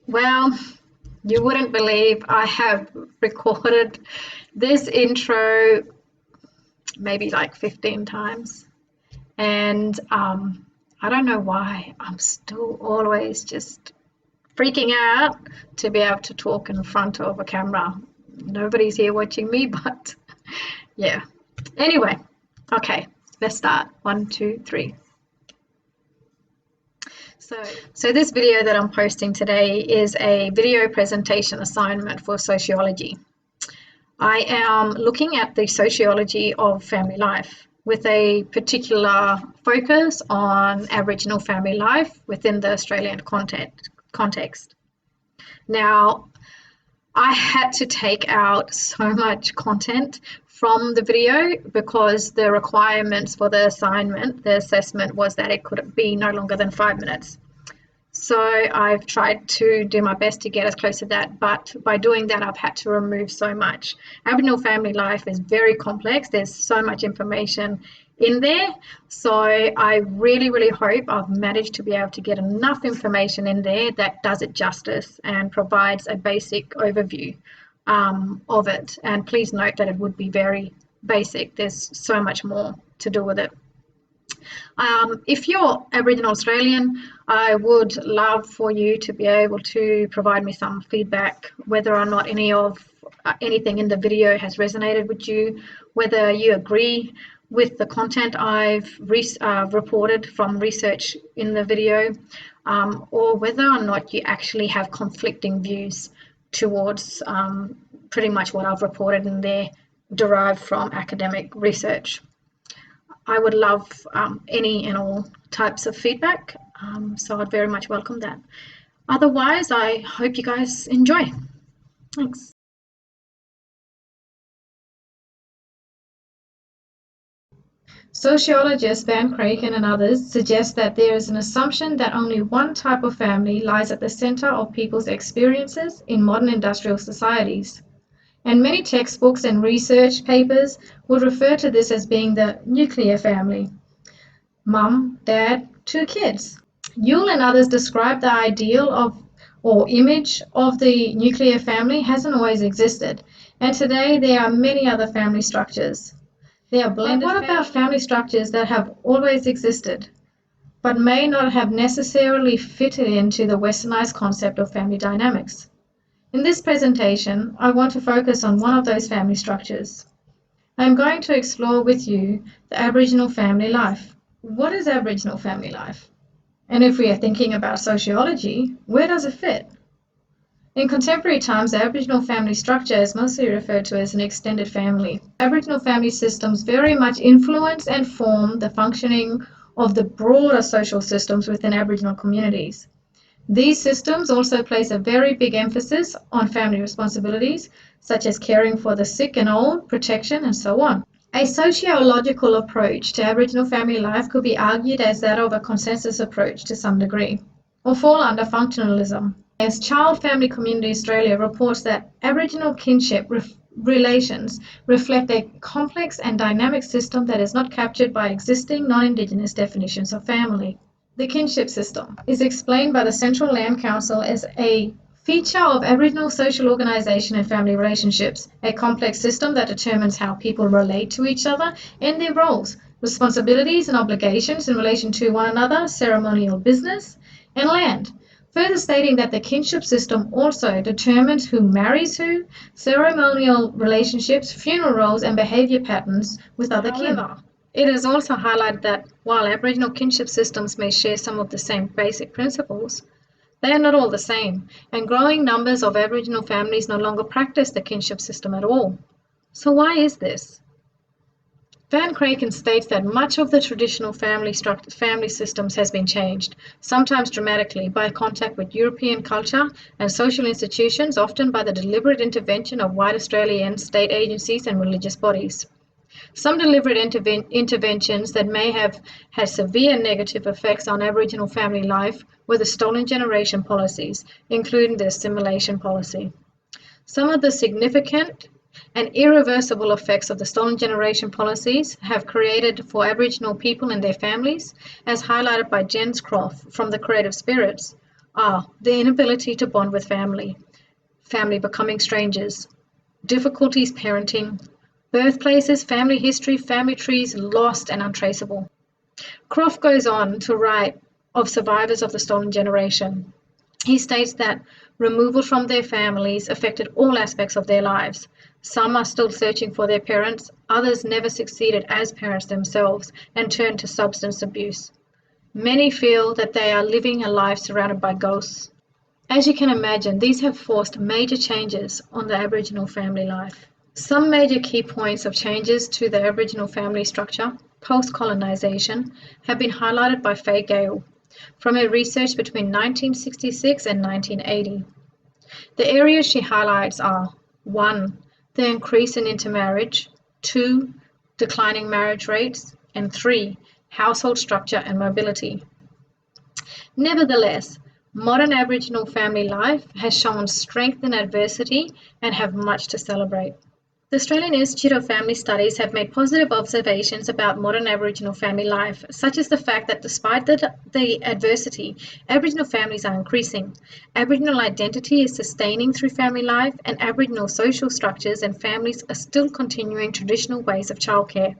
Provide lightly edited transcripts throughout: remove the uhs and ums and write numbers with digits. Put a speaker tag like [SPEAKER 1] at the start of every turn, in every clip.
[SPEAKER 1] Well, you wouldn't believe I have recorded this intro maybe like 15 times. And I don't know why. I'm still always just freaking out to be able to talk in front of a camera. Nobody's here watching me, but yeah. Anyway, okay, let's start. 1, 2, 3. So this video that I'm posting today is a video presentation assignment for sociology. I am looking at the sociology of family life with a particular focus on Aboriginal family life within the Australian context. Now, I had to take out so much content from the video because the requirements for the assignment, the assessment, was that it could be no longer than 5 minutes. So I've tried to do my best to get as close to that, but by doing that, I've had to remove so much. Aboriginal family life is very complex. There's so much information in there. So I really, really hope I've managed to be able to get enough information in there that does it justice and provides a basic overview of it. And please note that it would be very basic. There's so much more to do with it. If you're Aboriginal Australian, I would love for you to be able to provide me some feedback, whether or not anything in the video has resonated with you, whether you agree with the content I've reported from research in the video, or whether or not you actually have conflicting views towards pretty much what I've reported in there derived from academic research. I would love any and all types of feedback, so I'd very much welcome that. Otherwise, I hope you guys enjoy. Thanks. Sociologists Van Kraken and others suggest that there is an assumption that only one type of family lies at the center of people's experiences in modern industrial societies. And many textbooks and research papers would refer to this as being the nuclear family. Mum, dad, 2 kids. Yule and others describe the ideal of or image of the nuclear family hasn't always existed, and today there are many other family structures. There are blended. But what about family structures that have always existed, but may not have necessarily fitted into the westernized concept of family dynamics? In this presentation, I want to focus on one of those family structures. I am going to explore with you the Aboriginal family life. What is Aboriginal family life? And if we are thinking about sociology, where does it fit? In contemporary times, the Aboriginal family structure is mostly referred to as an extended family. Aboriginal family systems very much influence and form the functioning of the broader social systems within Aboriginal communities. These systems also place a very big emphasis on family responsibilities, such as caring for the sick and old, protection, and so on. A sociological approach to Aboriginal family life could be argued as that of a consensus approach to some degree, or fall under functionalism. As Child Family Community Australia reports that Aboriginal kinship relations reflect a complex and dynamic system that is not captured by existing non-Indigenous definitions of family. The kinship system is explained by the Central Land Council as a feature of Aboriginal social organisation and family relationships, a complex system that determines how people relate to each other and their roles, responsibilities and obligations in relation to one another, ceremonial business, and land. Further stating that the kinship system also determines who marries who, ceremonial relationships, funeral roles, and behaviour patterns with other kin. It is also highlighted that while Aboriginal kinship systems may share some of the same basic principles, they are not all the same, and growing numbers of Aboriginal families no longer practice the kinship system at all. So why is this? Van Kraken states that much of the traditional family systems has been changed, sometimes dramatically, by contact with European culture and social institutions, often by the deliberate intervention of white Australian state agencies and religious bodies. Some deliberate interventions that may have had severe negative effects on Aboriginal family life were the stolen generation policies, including the assimilation policy. Some of the significant and irreversible effects of the stolen generation policies have created for Aboriginal people and their families, as highlighted by Jens Croft from the Creative Spirits, are the inability to bond with family, family becoming strangers, difficulties parenting, birthplaces, family history, family trees lost and untraceable. Croft goes on to write of survivors of the stolen generation. He states that removal from their families affected all aspects of their lives. Some are still searching for their parents, others never succeeded as parents themselves and turned to substance abuse. Many feel that they are living a life surrounded by ghosts. As you can imagine, these have forced major changes on the Aboriginal family life. Some major key points of changes to the Aboriginal family structure post-colonisation have been highlighted by Faye Gale from her research between 1966 and 1980. The areas she highlights are 1. The increase in intermarriage, 2. Declining marriage rates, and 3. Household structure and mobility. Nevertheless, modern Aboriginal family life has shown strength in adversity and have much to celebrate. The Australian Institute of Family Studies have made positive observations about modern Aboriginal family life, such as the fact that despite the adversity, Aboriginal families are increasing. Aboriginal identity is sustaining through family life, and Aboriginal social structures and families are still continuing traditional ways of childcare.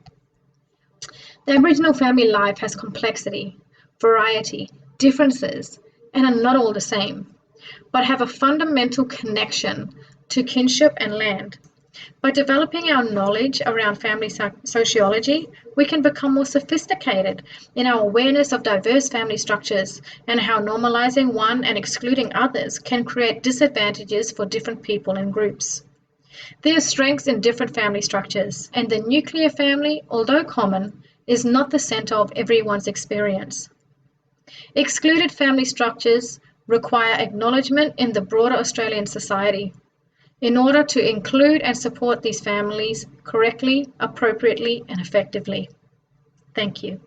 [SPEAKER 1] The Aboriginal family life has complexity, variety, differences, and are not all the same, but have a fundamental connection to kinship and land. By developing our knowledge around family sociology, we can become more sophisticated in our awareness of diverse family structures and how normalizing one and excluding others can create disadvantages for different people and groups. There are strengths in different family structures, and the nuclear family, although common, is not the center of everyone's experience. Excluded family structures require acknowledgement in the broader Australian society in order to include and support these families correctly, appropriately, and effectively. Thank you.